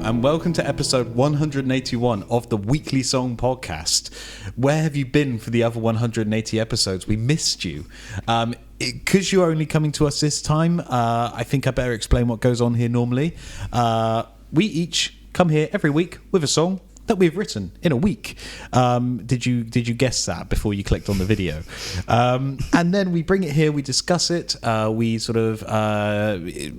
and welcome to episode 181 of the Weekly Song Podcast. Where have you been for the other 180 episodes? We missed you. Because you're only coming to us this time, I think I better explain what goes on here normally. We each come here every week with a song that we've written in a week. Did you guess that before you clicked on the video? And then we bring it here, we discuss it, we sort of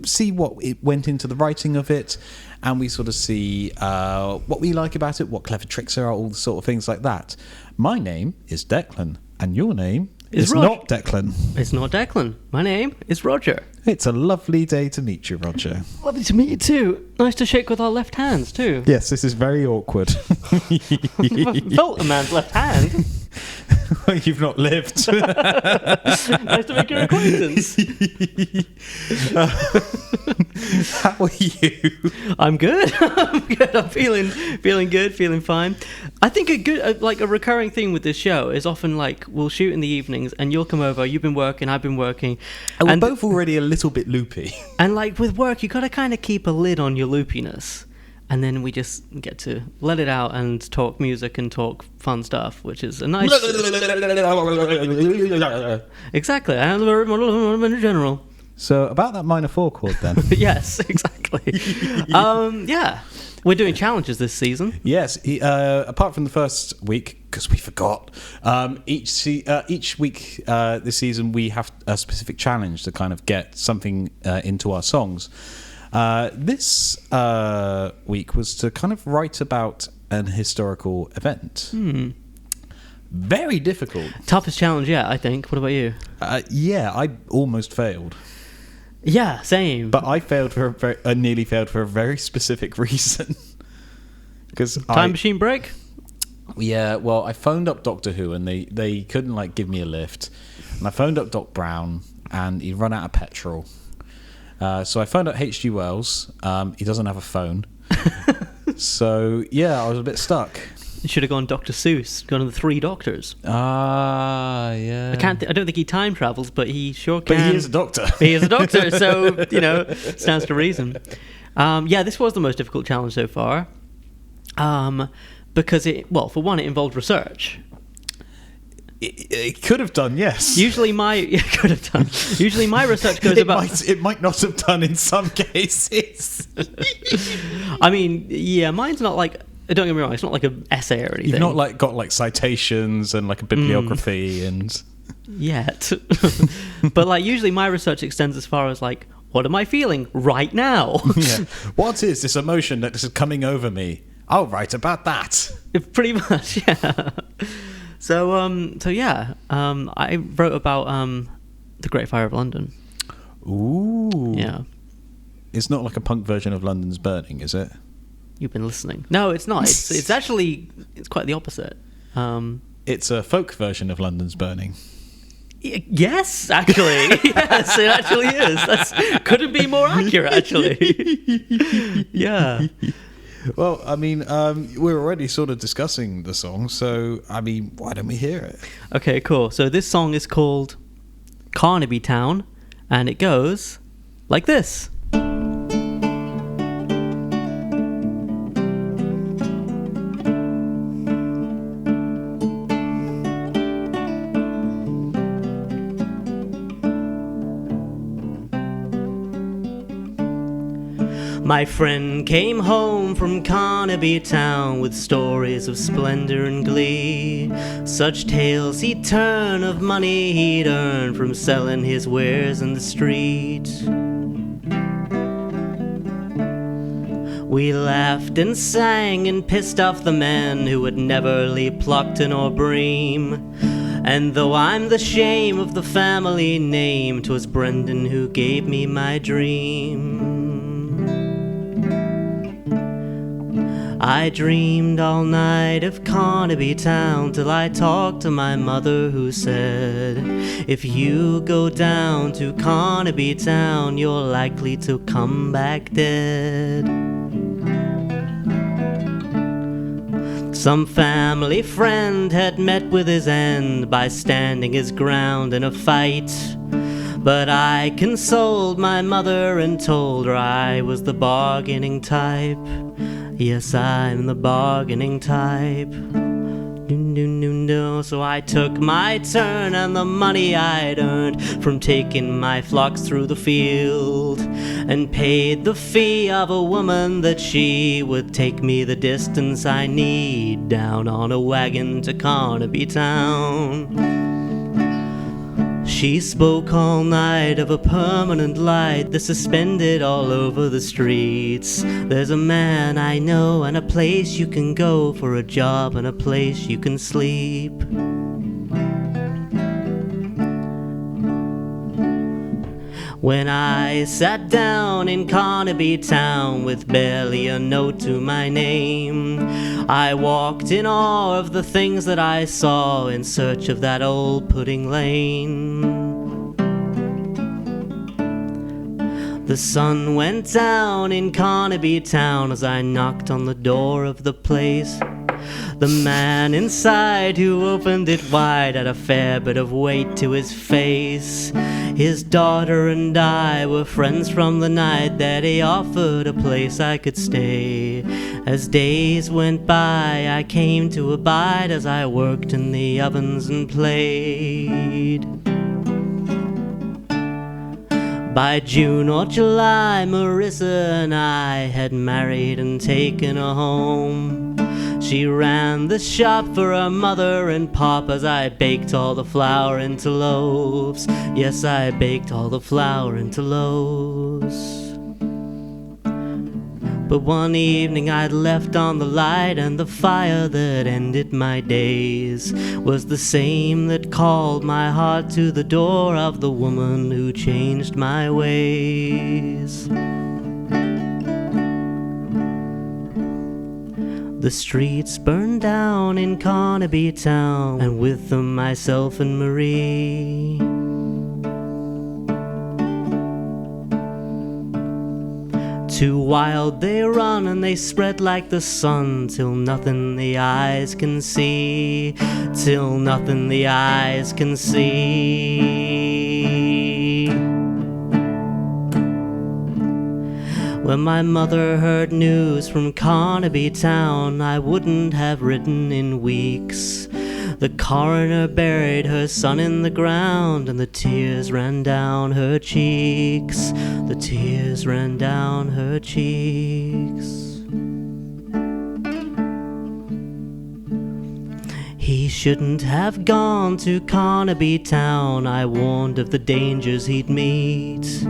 see what it went into the writing of it, and we sort of see what we like about it, what clever tricks there are, all the sort of things like that. My name is Declan, and your name is not Declan. It's not Declan. My name is Roger. It's a lovely day to meet you, Roger. Lovely to meet you too. Nice to shake with our left hands too. Yes, this is very awkward. I've never felt a man's left hand. Well, you've not lived. Nice to make your acquaintance. How are you? I'm good. I'm feeling good, feeling fine. I think a recurring thing with this show is often like we'll shoot in the evenings and you'll come over. You've been working, I've been working, and we're both already a little bit loopy. And like with work, you gotta kind of keep a lid on your loopiness. And then we just get to let it out and talk music and talk fun stuff, which is a nice... Exactly. In general. So about that minor 4 chord then. Yes, exactly. Yeah. We're doing challenges this season. Yes. Apart from the first week, because we forgot, each week this season we have a specific challenge to kind of get something into our songs. This week was to kind of write about an historical event. Very difficult. Toughest challenge yet, I think. What about you? Yeah, I almost failed. Yeah, same. But I nearly failed for a very specific reason. Time machine break? Yeah, well, I phoned up Doctor Who and they couldn't give me a lift. And I phoned up Doc Brown and he'd run out of petrol. So I phoned up H.G. Wells. He doesn't have a phone. So, yeah, I was a bit stuck. You should have gone Dr. Seuss, gone to the Three Doctors. Yeah. I don't think he time travels, but he sure can. But he is a doctor. He is a doctor, so, stands to reason. Yeah, this was the most difficult challenge so far. Because for one, it involved research. It could have done, yes. Usually my research goes about... It might not have done in some cases. I mean, yeah, mine's not like... Don't get me wrong, it's not like an essay or anything. You've not got citations and a bibliography and... Yet. But usually my research extends as far as what am I feeling right now? Yeah. What is this emotion that is coming over me? I'll write about that. Pretty much, yeah. So yeah, I wrote about the Great Fire of London. Ooh. Yeah. It's not like a punk version of London's Burning, is it? You've been listening. No, it's not. It's actually quite the opposite. It's a folk version of London's Burning. Yes, actually. Yes, it actually is. Couldn't be more accurate, actually. Yeah. Well, I mean, we're already sort of discussing the song, so, I mean, why don't we hear it? Okay, cool. So this song is called Carnaby Town, and it goes like this. My friend came home from Carnaby Town with stories of splendor and glee. Such tales he'd turn of money he'd earned from selling his wares in the street. We laughed and sang and pissed off the men who had never leave Pluckton or Bream. And though I'm the shame of the family name, 'twas Brendan who gave me my dream. I dreamed all night of Carnaby Town till I talked to my mother who said, if you go down to Carnaby Town, you're likely to come back dead. Some family friend had met with his end by standing his ground in a fight. But I consoled my mother and told her I was the bargaining type. Yes, I'm the bargaining type. So I took my turn, and the money I'd earned from taking my flocks through the field, and paid the fee of a woman that she would take me the distance I need down on a wagon to Carnaby town. She spoke all night of a permanent light that's suspended all over the streets. There's a man I know and a place you can go for a job and a place you can sleep. When I sat down in Carnaby town with barely a note to my name, I walked in awe of the things that I saw in search of that old pudding lane. The sun went down in Carnaby town as I knocked on the door of the place. The man inside who opened it wide had a fair bit of weight to his face. His daughter and I were friends from the night that he offered a place I could stay. As days went by, I came to abide as I worked in the ovens and played. By June or July, Marissa and I had married and taken a home. She ran the shop for her mother and pop as I baked all the flour into loaves. Yes, I baked all the flour into loaves. But one evening I'd left on the light, and the fire that ended my days was the same that called my heart to the door of the woman who changed my ways. The streets burned down in Carnaby town, and with them myself and Marie. Too wild they run and they spread like the sun, till nothing the eyes can see, till nothing the eyes can see. When my mother heard news from Carnaby town, I wouldn't have written in weeks. The coroner buried her son in the ground, and the tears ran down her cheeks. The tears ran down her cheeks. He shouldn't have gone to Carnaby town, I warned of the dangers he'd meet.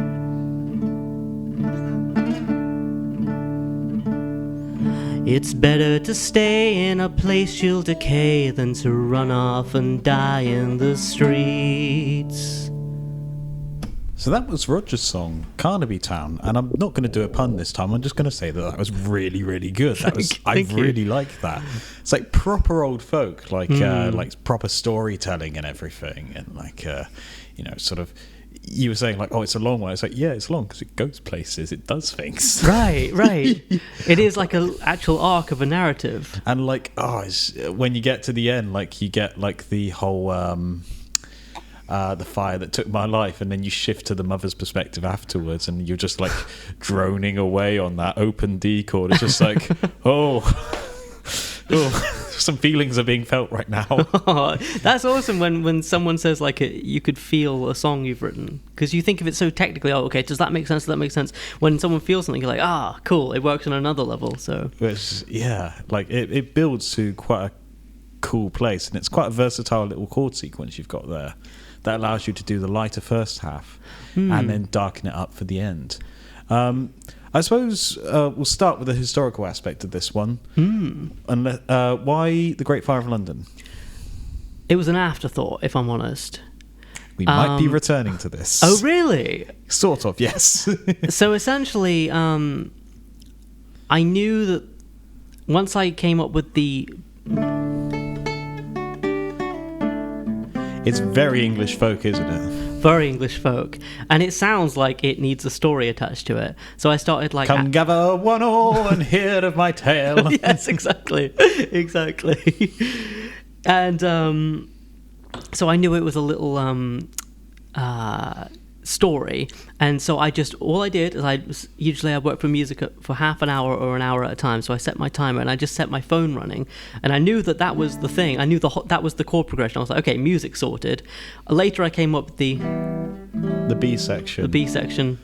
It's better to stay in a place you'll decay than to run off and die in the streets. So that was Roger's song, Carnaby Town, and I'm not going to do a pun this time. I'm just going to say that was really, really good. I really like that. It's like proper old folk, like proper storytelling and everything, and sort of. You were saying, like, oh, it's a long one. It's like, yeah, it's long because it goes places. It does things. Right. It is like an actual arc of a narrative. And, like, when you get to the end, like, you get, like, the whole, the fire that took my life, and then you shift to the mother's perspective afterwards, and you're just, like, droning away on that open D chord. It's just like, oh, some feelings are being felt right now. Oh, that's awesome when someone says, like, you could feel a song you've written, because you think of it so technically. Oh, okay, does that make sense? Does that make sense? When someone feels something, you're like, cool, it works on another level. So it builds to quite a cool place, and it's quite a versatile little chord sequence you've got there that allows you to do the lighter first half and then darken it up for the end. I suppose we'll start with the historical aspect of this one. Why the Great Fire of London? It was an afterthought, if I'm honest. We might be returning to this. Oh, really? Sort of, yes. So essentially, I knew that once I came up with the... It's very English folk, isn't it? Very English folk, and it sounds like it needs a story attached to it. So I started like, come gather one all and hear of my tale. Yes, exactly. And so I knew it was a little story. And so all I did is usually I work for music for half an hour or an hour at a time, so I set my timer and I just set my phone running, and I knew that was the thing. I knew that was the chord progression. I was like, okay, music sorted. Later I came up with the B section,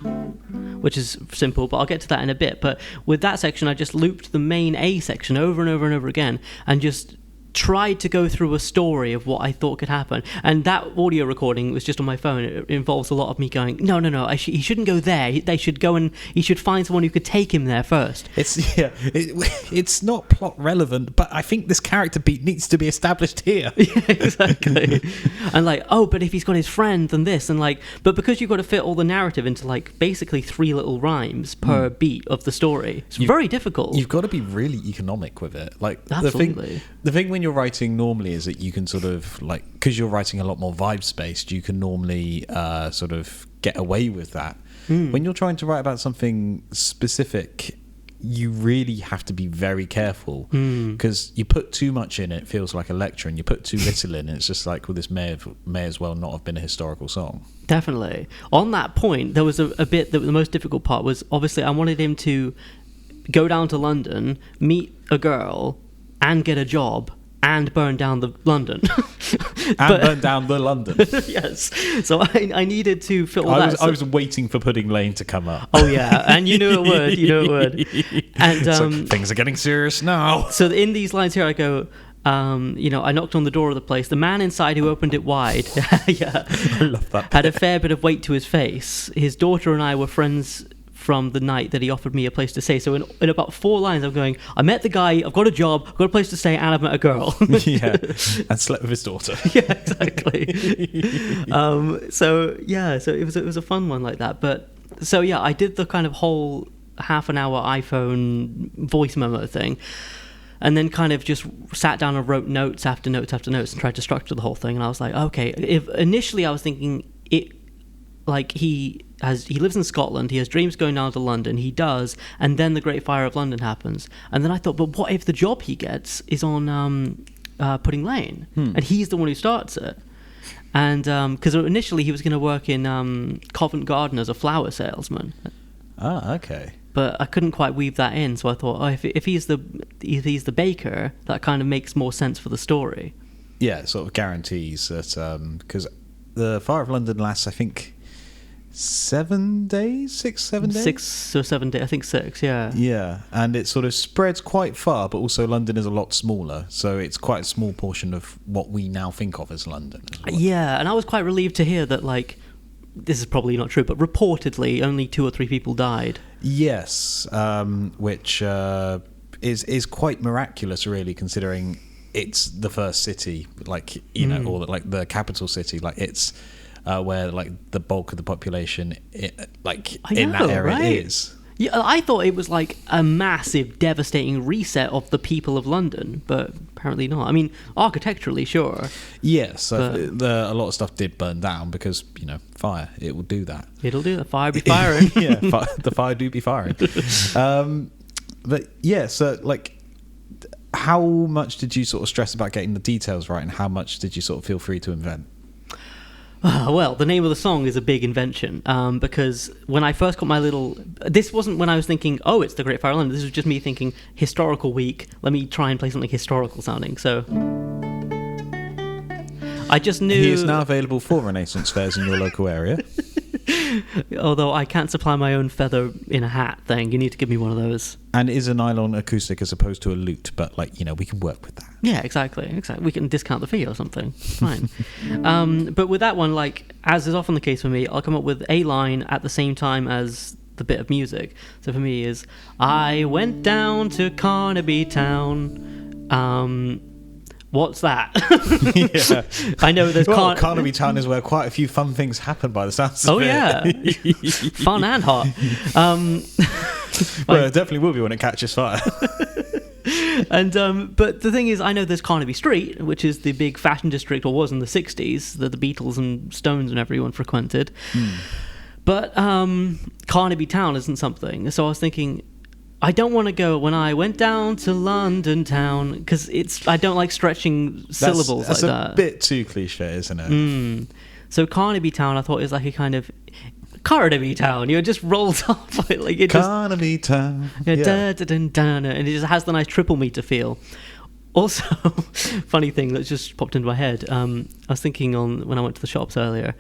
which is simple, but I'll get to that in a bit. But with that section, I just looped the main A section over and over and over again, and just tried to go through a story of what I thought could happen. And that audio recording was just on my phone. It involves a lot of me going, no, he shouldn't go there. They should go and he should find someone who could take him there first. It's not plot relevant, but I think this character beat needs to be established here. Yeah, exactly. And like, oh, but if he's got his friend, then this, and like, but because you've got to fit all the narrative into like basically 3 little rhymes per beat of the story, it's very difficult. You've got to be really economic with it. Like, absolutely. The thing when you're writing normally is that you can sort of like, because you're writing a lot more vibes based, you can normally sort of get away with that. When you're trying to write about something specific, you really have to be very careful, because you put too much in, it feels like a lecture, and you put too little in, it's just like, well, this may as well not have been a historical song. Definitely. On that point, there was a bit that the most difficult part was, obviously I wanted him to go down to London, meet a girl, and get a job, and burn down the London. Burn down the London. Yes. So I needed to fit all that. I was waiting for Pudding Lane to come up. Oh, yeah. And you knew it would. And so things are getting serious now. So in these lines here, I go, I knocked on the door of the place. The man inside who opened it wide yeah, I love that bit. Had a fair bit of weight to his face. His daughter and I were friends from the night that he offered me a place to stay. So in about 4 lines, I'm going, I met the guy, I've got a job, I've got a place to stay, and I've met a girl. Yeah, and slept with his daughter. Yeah, exactly. So it was a fun one like that. But so yeah, I did the kind of whole half an hour iPhone voice memo thing, and then kind of just sat down and wrote notes after notes after notes and tried to structure the whole thing. And I was like, okay, if initially I was thinking it, like he lives in Scotland, he has dreams going down to London, he does, and then the Great Fire of London happens. And then I thought, but what if the job he gets is on Pudding Lane, and he's the one who starts it? And because initially he was going to work in Covent Garden as a flower salesman. Ah, okay. But I couldn't quite weave that in, so I thought, if he's the baker, that kind of makes more sense for the story. Yeah, it sort of guarantees that, because the Fire of London lasts, I think, 7 days, 7 days? 6 or 7 days, I think 6, yeah. Yeah, and it sort of spreads quite far, but also London is a lot smaller, so it's quite a small portion of what we now think of as London. Yeah, and I was quite relieved to hear that, like, this is probably not true, but reportedly only 2 or 3 people died. Yes, which is quite miraculous, really, considering it's the first city, like, you know, or like the capital city, like it's where like the bulk of the population, in that area, right? Is. Yeah, I thought it was like a massive, devastating reset of the people of London, but apparently not. I mean, architecturally, sure. Yes, a lot of stuff did burn down because, you know, fire. It will do that. It'll do that. Fire be firing. Yeah, the fire do be firing. But yeah, so like, how much did you sort of stress about getting the details right, and how much did you sort of feel free to invent? Well, the name of the song is a big invention, because when I first got my little... This wasn't when I was thinking, oh, it's the Great Fire of London. This was just me thinking, historical week, let me try and play something historical sounding. So I just knew... He is now available for Renaissance fairs in your local area. Although I can't supply my own feather in a hat thing. You need to give me one of those. And it is a nylon acoustic as opposed to a lute, but, like, you know, we can work with that. Yeah, exactly. We can discount the fee or something. Fine. But with that one, like, as is often the case for me, I'll come up with a line at the same time as the bit of music. So for me is, I went down to Carnaby Town. What's that? Yeah. I know there's Carnaby Town is where quite a few fun things happen by the sounds of it. Oh, yeah. Fun and hot. Well, it definitely will be when it catches fire. And but the thing is, I know there's Carnaby Street, which is the big fashion district, or was in the 60s, that the Beatles and Stones and everyone frequented. But Carnaby Town isn't something. So I was thinking, I don't want to go when I went down to London town, because I don't like stretching syllables like that. That's a bit too cliche, isn't it? So Carnaby Town, I thought, is like a kind of Carnaby Town. You know, it just rolls off like it just. Carnaby Town. Yeah, Yeah. and it just has the nice triple meter feel. Also, funny thing that just popped into my head. I was thinking when I went to the shops earlier.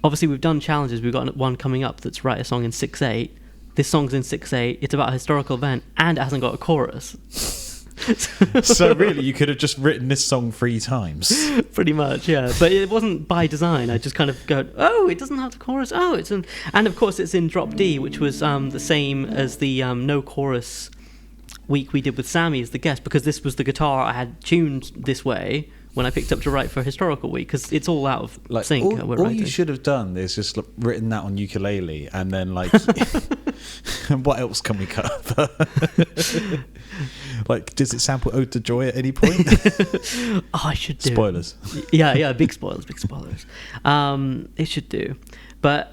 Obviously, we've done challenges. We've got one coming up that's write a song in 6/8. This song's in 6/8. It's about a historical event, and it hasn't got a chorus. So really, you could have just written this song 3 times. Pretty much, yeah. But it wasn't by design. I just kind of go, oh, it doesn't have the chorus. Oh, it's in... And of course, it's in drop D, which was the same as the no chorus week we did with Sammy as the guest, because this was the guitar I had tuned this way when I picked up to write for Historical Week, because it's all out of sync. All you should have done is just written that on ukulele, and then like, what else can we cover? Like, does it sample Ode to Joy at any point? Oh, I should do. Spoilers. Yeah, big spoilers. It should do. But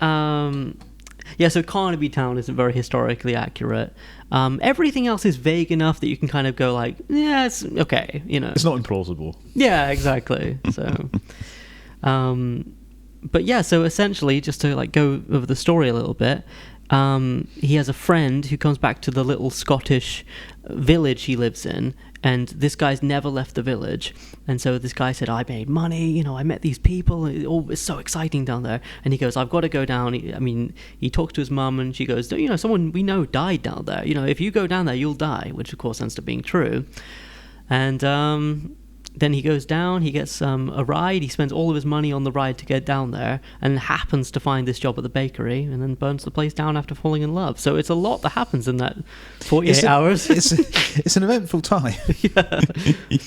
yeah, so Carnaby Town isn't very historically accurate. Everything else is vague enough that you can kind of go like, yeah, it's okay, you know. It's not implausible. Yeah, exactly. So, but yeah, so essentially, just to like go over the story a little bit, he has a friend who comes back to the little Scottish village he lives in, and this guy's never left the village. And so this guy said, I made money, you know, I met these people, it's so exciting down there. And he goes, I've got to go down. He talks to his mum, and she goes, you know, someone we know died down there. You know, if you go down there, you'll die, which of course ends up being true. And then he goes down, he gets a ride, he spends all of his money on the ride to get down there, and happens to find this job at the bakery, and then burns the place down after falling in love. So it's a lot that happens in that 48 hours. It's an eventful time. Yeah.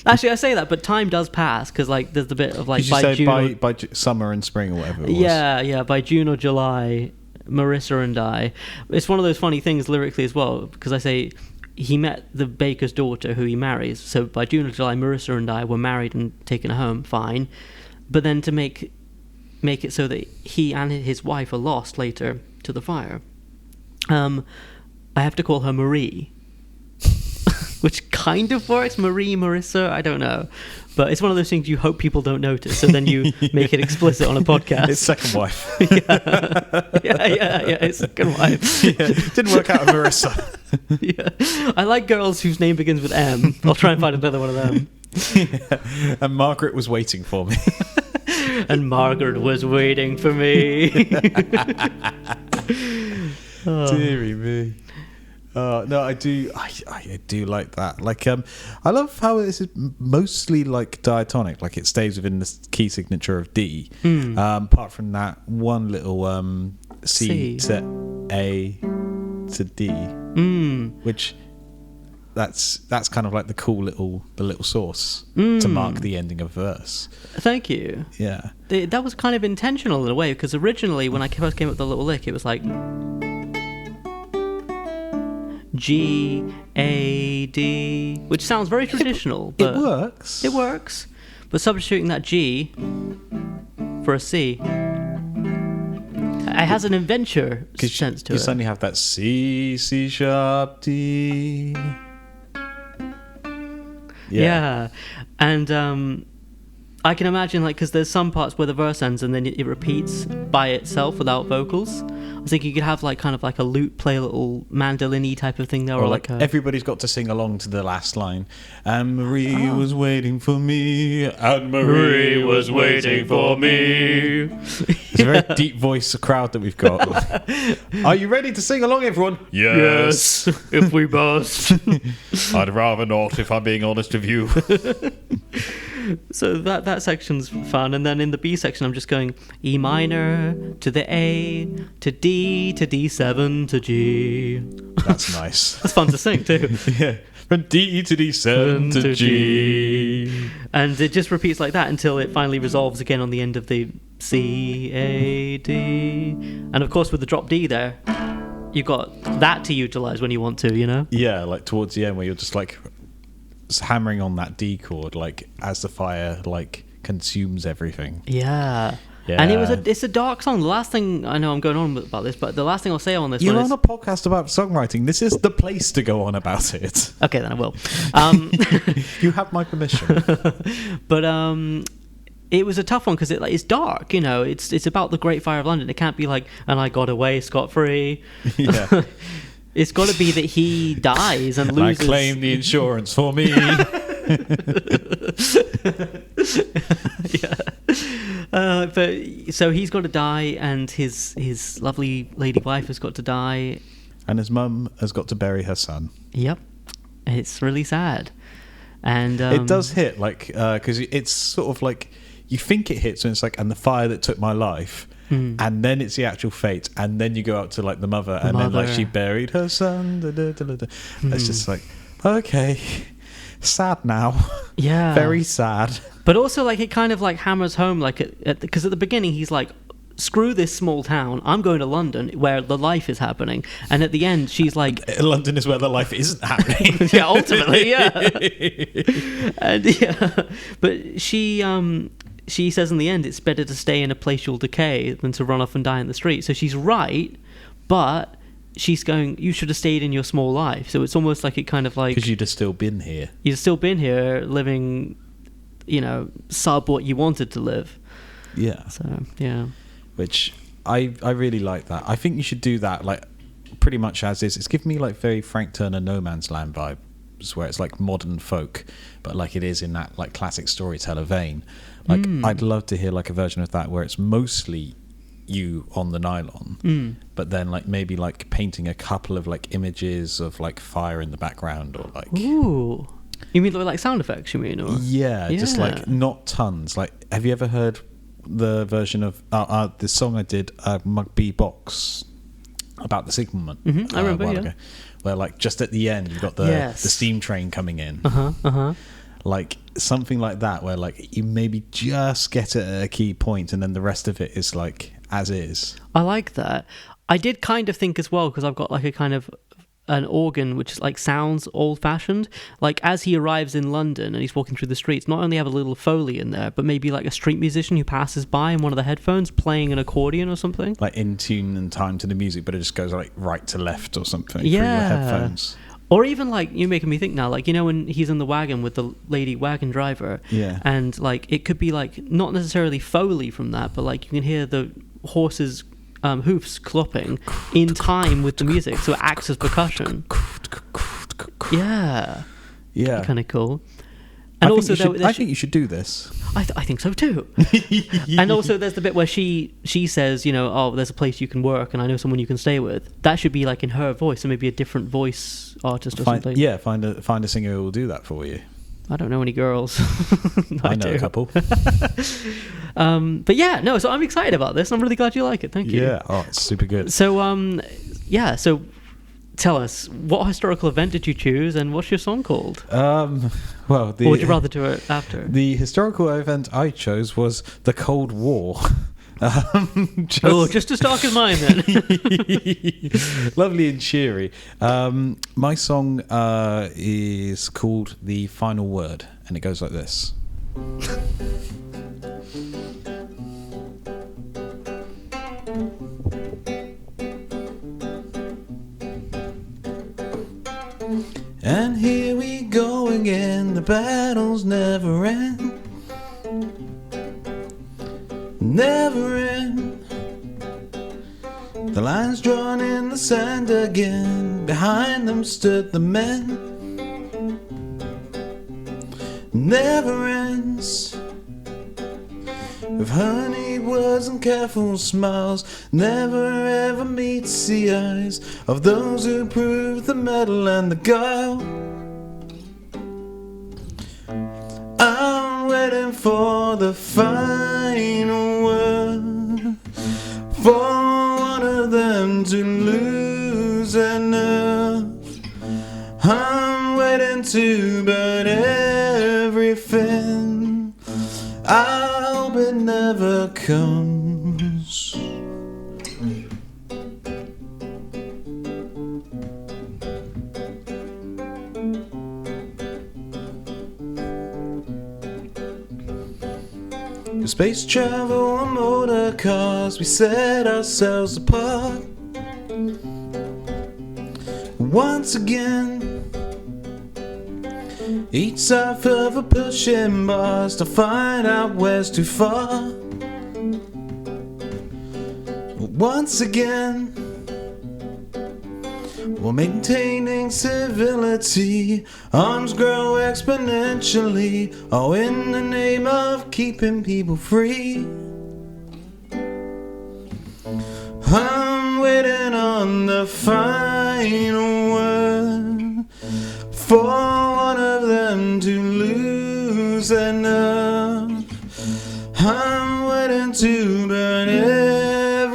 Actually, I say that, but time does pass, because like there's the bit of like by summer and spring or whatever it was. Yeah, by June or July, Marissa and I. It's one of those funny things lyrically as well, because I say he met the baker's daughter who he marries. So by June or July, Marissa and I were married and taken home, fine. But then to make it so that he and his wife are lost later to the fire, I have to call her Marie, which kind of works. Marissa, I don't know. But it's one of those things you hope people don't notice, so then you make it explicit on a podcast. It's second wife. yeah, it's second wife. Yeah, didn't work out with Marissa. Yeah. I like girls whose name begins with M. I'll try and find another one of them. Yeah. And Margaret was waiting for me. And Margaret was waiting for me. Deary me. No, I do like that. Like, I love how this is mostly like diatonic. Like, it stays within the key signature of D. Apart from that one little C to A to D, which that's kind of like the little source to mark the ending of a verse. Thank you. Yeah, that was kind of intentional in a way, because originally when I first came up with the little lick, it was like G, A, D, which sounds very traditional. But it works. But substituting that G for a C, it has an adventure sense to it. You suddenly have that C sharp D. Yeah. And I can imagine, like, because there's some parts where the verse ends and then it repeats by itself without vocals. I was thinking you could have like kind of like a lute play a little mandolin-y type of thing there, or like everybody's got to sing along to the last line. And Marie was waiting for me, and Marie was waiting for me. It's a very deep voice crowd that we've got. Are you ready to sing along, everyone? Yes, if we must. I'd rather not, if I'm being honest with you. So that section's fun, and then in the B section I'm just going E minor to the A to D to D7 to G. That's nice. That's fun to sing too. Yeah, from D to D7 to G, and it just repeats like that until it finally resolves again on the end of the C A D, and of course with the drop D there, you've got that to utilize when you want to, you know. Yeah, like towards the end where you're just like hammering on that D chord, like as the fire like consumes everything. Yeah. And it's a dark song. The last thing I know, I'm going on about this, but the last thing I'll say on this You're one on a podcast about songwriting. This is the place to go on about it. Okay, then I will. You have my permission. But it was a tough one because it's dark, you know. It's about the Great Fire of London. It can't be like, and I got away scot-free. Yeah. It's got to be that he dies and loses. I claim the insurance for me. Yeah. But so he's got to die, and his lovely lady wife has got to die, and his mum has got to bury her son. Yep. It's really sad. And it does hit, like, because it's sort of like, you think it hits, and it's like, and the fire that took my life, and then it's the actual fate, and then you go out to like the mother, and then like she buried her son. It's just like, okay, sad now. Yeah, very sad. But also, like, it kind of like hammers home, like, because at the beginning he's like, screw this small town, I'm going to London where the life is happening, and at the end she's like, London is where the life isn't happening. Yeah, ultimately, yeah. And yeah, but she says in the end it's better to stay in a place you'll decay than to run off and die in the street. So she's right, but she's going, you should have stayed in your small life. So it's almost like, it kind of like, because you'd have still been here, living, you know, sub what you wanted to live. Yeah. So yeah, which I really like that. I think you should do that, like, pretty much as is. It's giving me like very Frank Turner No Man's Land vibes, where it's like modern folk, but like it is in that like classic storyteller vein. Like I'd love to hear like a version of that where it's mostly you on the nylon, but then like maybe like painting a couple of like images of like fire in the background, or like, ooh, you mean like sound effects, you mean? Or? Yeah, just like not tons. Like, have you ever heard the version of the song I did, Mugby Box, about the Signalman? I remember, yeah. Ago, where like just at the end you've got the steam train coming in. Like something like that, where like you maybe just get it at a key point, and then the rest of it is like as is. I like that. I did kind of think as well, because I've got like a kind of an organ which like sounds old-fashioned. Like, as he arrives in London and he's walking through the streets, not only have a little Foley in there, but maybe like a street musician who passes by in one of the headphones playing an accordion or something, like in tune and time to the music, but it just goes like right to left or something through your headphones. Or even like, you're making me think now, like, you know, when he's in the wagon with the lady wagon driver, and like it could be like not necessarily Foley from that, but like you can hear the horses' hoofs clopping in time with the music, so it acts as percussion. Yeah, kind of cool. And I think you should do this. I think so too. And also, there's the bit where she says, you know, oh, there's a place you can work, and I know someone you can stay with. That should be like in her voice, or maybe a different voice artist or something. Yeah, find a singer who will do that for you. I don't know any girls. I know a couple. But yeah, no. So I'm excited about this. I'm really glad you like it. Thank you. Yeah. Oh, it's super good. So So tell us, what historical event did you choose, and what's your song called? Or would you rather do it after? The historical event I chose was the Cold War. Just as dark as mine then. Lovely and cheery. My song is called The Final Word, and it goes like this. And here we go again, the battles never end. Never end. The lines drawn in the sand again, behind them stood the men. Never ends. With honeyed words and careful smiles, never ever meets the eyes of those who prove the metal and the guile. I'm waiting for the final word, for one of them to lose their nerve. I'm waiting to burn everything. I hope it never comes. For space travel and motor cars, we set ourselves apart. Once again, each side further pushing bars to find out where's too far. Once again, while maintaining civility, arms grow exponentially, all in the name of keeping people free. I'm waiting on the final word for one of them to lose their nerve. I'm waiting to burn everything.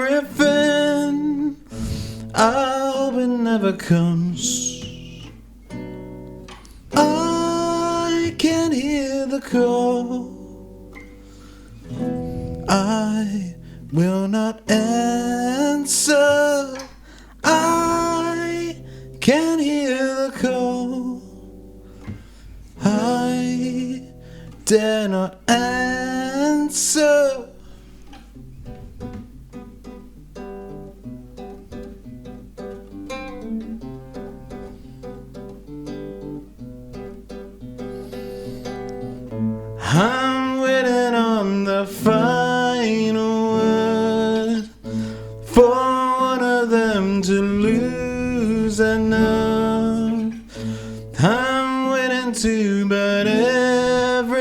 I hope it never comes. I can hear the call. I will not answer. I can hear the call. I dare not answer. I'm waiting on the final word for one of them to lose their nerve. I'm waiting to burn everything.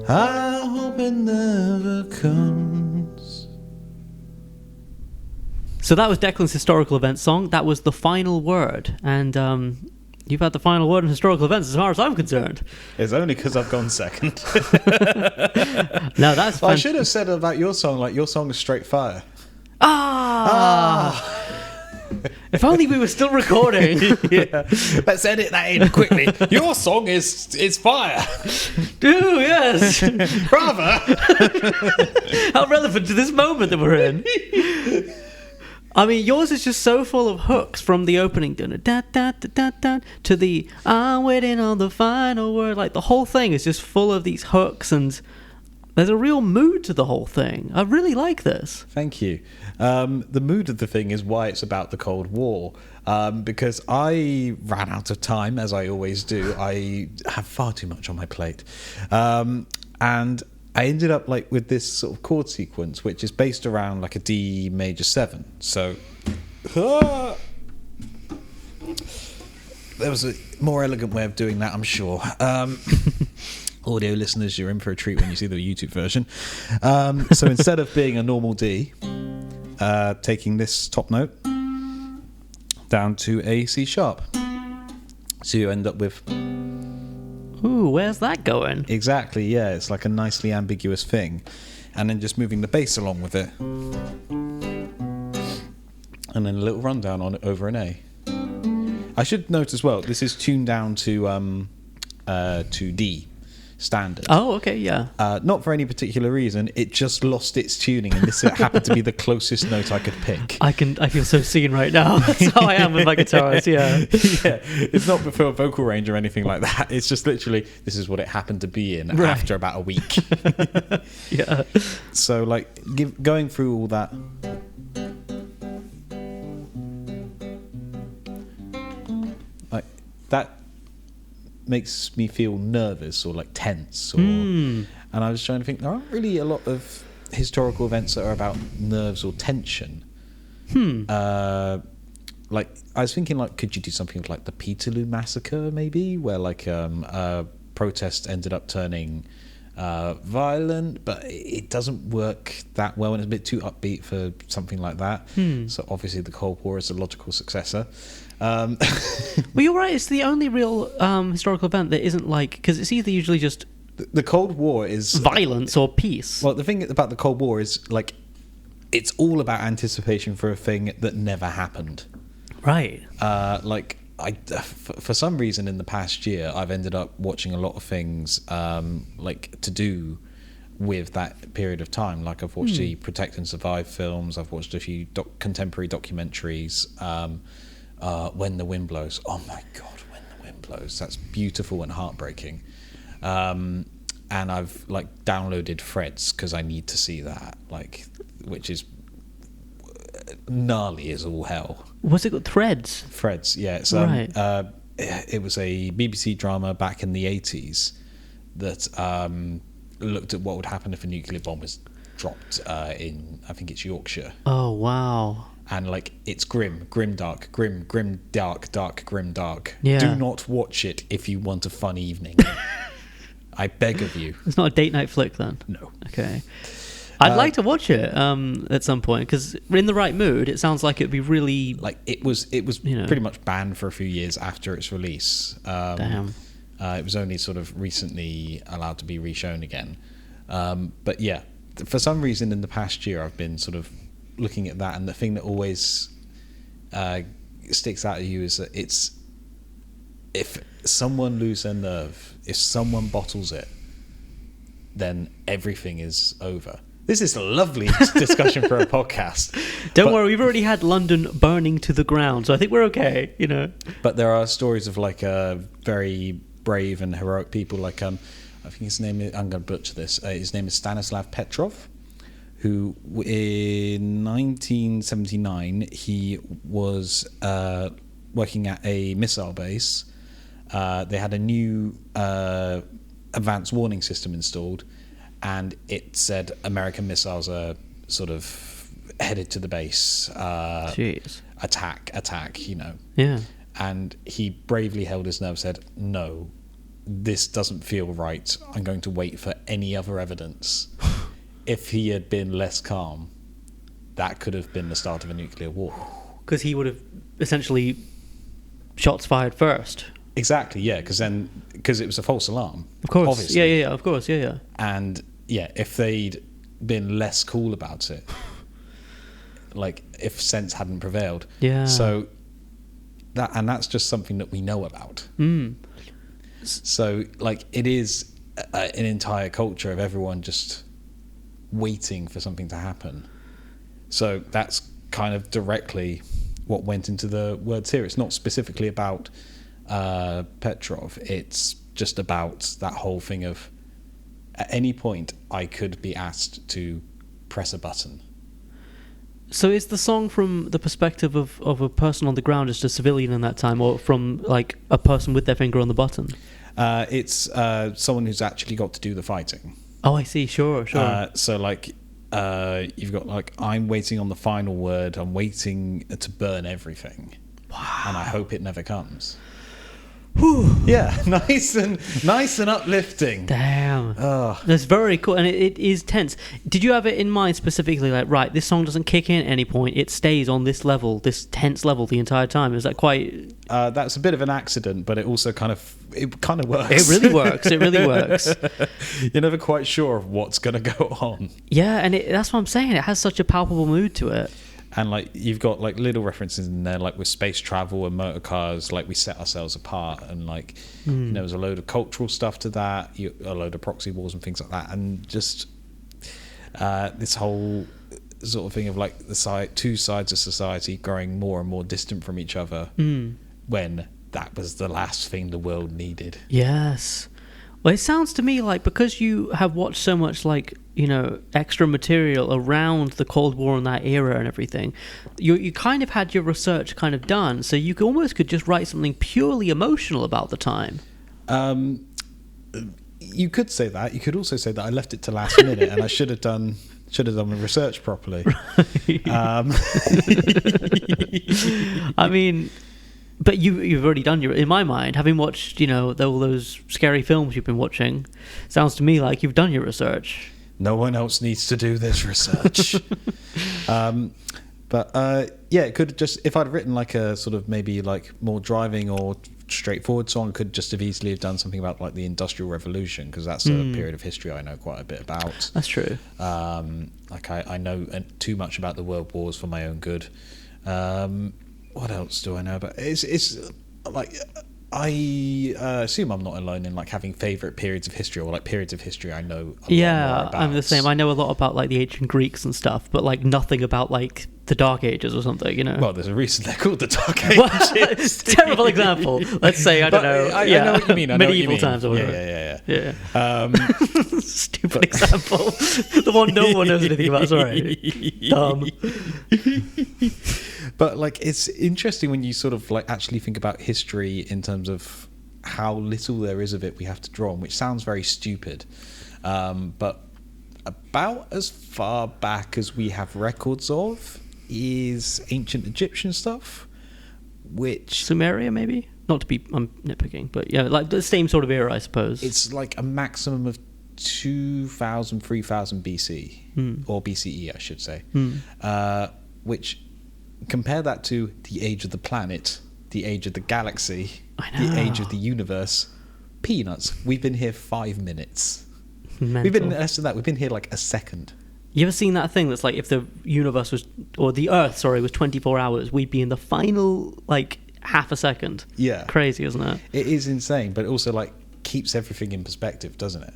I hope it never comes. So that was Declan's historical event song. That was the final word. And you've had the final word in historical events as far as I'm concerned. It's only because I've gone second. No, that's I should have said about your song, like, your song is straight fire. If only we were still recording. Yeah. Let's edit that in quickly. Your song is fire. Ooh, yes. Bravo. How relevant to this moment that we're in. I mean, yours is just so full of hooks from the opening to the I'm waiting on the final word. Like, the whole thing is just full of these hooks, and there's a real mood to the whole thing. I really like this. Thank you. The mood of the thing is why it's about the Cold War, because I ran out of time, as I always do. I have far too much on my plate. And I ended up like with this sort of chord sequence, which is based around like a D major 7. So there was a more elegant way of doing that, I'm sure. Audio listeners, you're in for a treat when you see the YouTube version. So instead of being a normal D, taking this top note down to a C sharp. So you end up with... Ooh, where's that going? Exactly, yeah. It's like a nicely ambiguous thing. And then just moving the bass along with it. And then a little rundown on it over an A. I should note as well, this is tuned down to D standard. Oh, okay, yeah. Not for any particular reason. It just lost its tuning, and this happened to be the closest note I could pick. I feel so seen right now. That's how I am with my guitars, yeah. Yeah, it's not for a vocal range or anything like that. It's just literally, this is what it happened to be in after about a week. Yeah. So, like, going through all that... Like, that makes me feel nervous or like tense, and I was trying to think, there aren't really a lot of historical events that are about nerves or tension. Like, I was thinking, like, could you do something with like the Peterloo massacre, maybe, where like a protest ended up turning violent, but it doesn't work that well, and it's a bit too upbeat for something like that. So obviously the Cold War is a logical successor. Well, you're right. It's the only real historical event that isn't like, because it's either usually just the Cold War is violence or peace. Well, the thing about the Cold War is, like, it's all about anticipation for a thing that never happened. Right. Like, for some reason in the past year, I've ended up watching a lot of things like to do with that period of time. Like, I've watched the Protect and Survive films. I've watched a few contemporary documentaries. When the Wind Blows. Oh my God, When the Wind Blows. That's beautiful and heartbreaking. And I've like downloaded Threads because I need to see that, like, which is gnarly as all hell. What's it called? Threads? Threads, yeah. It's right. it was a BBC drama back in the 80s that looked at what would happen if a nuclear bomb was dropped in, I think it's Yorkshire. Oh, wow. And like, it's grim dark, grim dark. Yeah. Do not watch it if you want a fun evening. I beg of you. It's not a date night flick then? No. Okay. I'd like to watch it at some point, because in the right mood, it sounds like it'd be really... Like, it was pretty much banned for a few years after its release. Damn. It was only sort of recently allowed to be reshown again. But yeah, for some reason in the past year, I've been sort of looking at that, and the thing that always sticks out at you is that it's, if someone loses their nerve, if someone bottles it, then everything is over. This is a lovely discussion for a podcast. Don't worry, we've already had London burning to the ground, so I think we're okay, you know. But there are stories of like very brave and heroic people, like I think his name is, I'm going to butcher this, his name is Stanislav Petrov, who in 1979 he was working at a missile base. They had a new advanced warning system installed, and it said American missiles are sort of headed to the base. Jeez. Attack, you know. Yeah. And he bravely held his nerve, said, no, this doesn't feel right. I'm going to wait for any other evidence. If he had been less calm, that could have been the start of a nuclear war. Because he would have essentially shots fired first. Exactly, yeah, because it was a false alarm. Of course. Obviously. Yeah, of course, yeah. And yeah, if they'd been less cool about it, like if sense hadn't prevailed. Yeah. So that's just something that we know about. So like, it is an entire culture of everyone just waiting for something to happen. So that's kind of directly what went into the words here. It's not specifically about Petrov. It's just about that whole thing of, at any point I could be asked to press a button. So is the song from the perspective of a person on the ground, just a civilian in that time, or from like a person with their finger on the button? It's someone who's actually got to do the fighting. Oh, I see. Sure. So like, you've got like, I'm waiting on the final word. I'm waiting to burn everything. Wow. And I hope it never comes. Whew. Yeah, nice and uplifting. Damn. Oh. That's very cool, and it is tense. Did you have it in mind specifically, like, right, this song doesn't kick in at any point, it stays on this level, this tense level the entire time? Is that quite... That's a bit of an accident, but it also kind of works. It really works. You're never quite sure of what's going to go on. Yeah, and that's what I'm saying, it has such a palpable mood to it. And like, you've got like little references in there, like with space travel and motor cars, like we set ourselves apart, and like there was a load of cultural stuff to that, a load of proxy wars and things like that, and just this whole sort of thing of like two sides of society growing more and more distant from each other when that was the last thing the world needed. Yes. Well, it sounds to me like, because you have watched so much, like, you know, extra material around the Cold War and that era and everything, you kind of had your research kind of done, so you could just write something purely emotional about the time. You could say that. You could also say that I left it to last minute and I should have done the research properly. I mean... But you've already done in my mind, having watched, you know, all those scary films you've been watching, sounds to me like you've done your research. No one else needs to do this research. Yeah, it could just, if I'd written like a sort of maybe like more driving or straightforward song, I could just have easily have done something about like the Industrial Revolution, because that's a period of history I know quite a bit about. That's true. Like I know too much about the world wars for my own good. What else do I know about? It's like, I assume I'm not alone in like having favourite periods of history, or like periods of history I know a lot more about. I'm the same. I know a lot about like the ancient Greeks and stuff, but like nothing about like the Dark Ages or something, you know. Well, there's a reason they're called the Dark Ages. Terrible example. Let's say, I don't know. I know what you mean. Medieval times or whatever. Yeah. Stupid example. The one no one knows anything about. Sorry. Dumb. But like, it's interesting when you sort of like actually think about history in terms of how little there is of it we have to draw on, which sounds very stupid. But about as far back as we have records of is ancient Egyptian stuff, which Sumeria, maybe? Not to be, I'm nitpicking, but yeah, like the same sort of era, I suppose. it's like a maximum of 2000, 3000 BC, or BCE, I should say. Which, compare that to the age of the planet, the age of the galaxy, the age of the universe. Peanuts. We've been here 5 minutes. Mental. We've been less than that. We've been here like a second. You ever seen that thing that's like if the universe was, or the Earth, sorry, was 24 hours, we'd be in the final, like, half a second. Yeah. Crazy, isn't it? It is insane, but it also like keeps everything in perspective, doesn't it?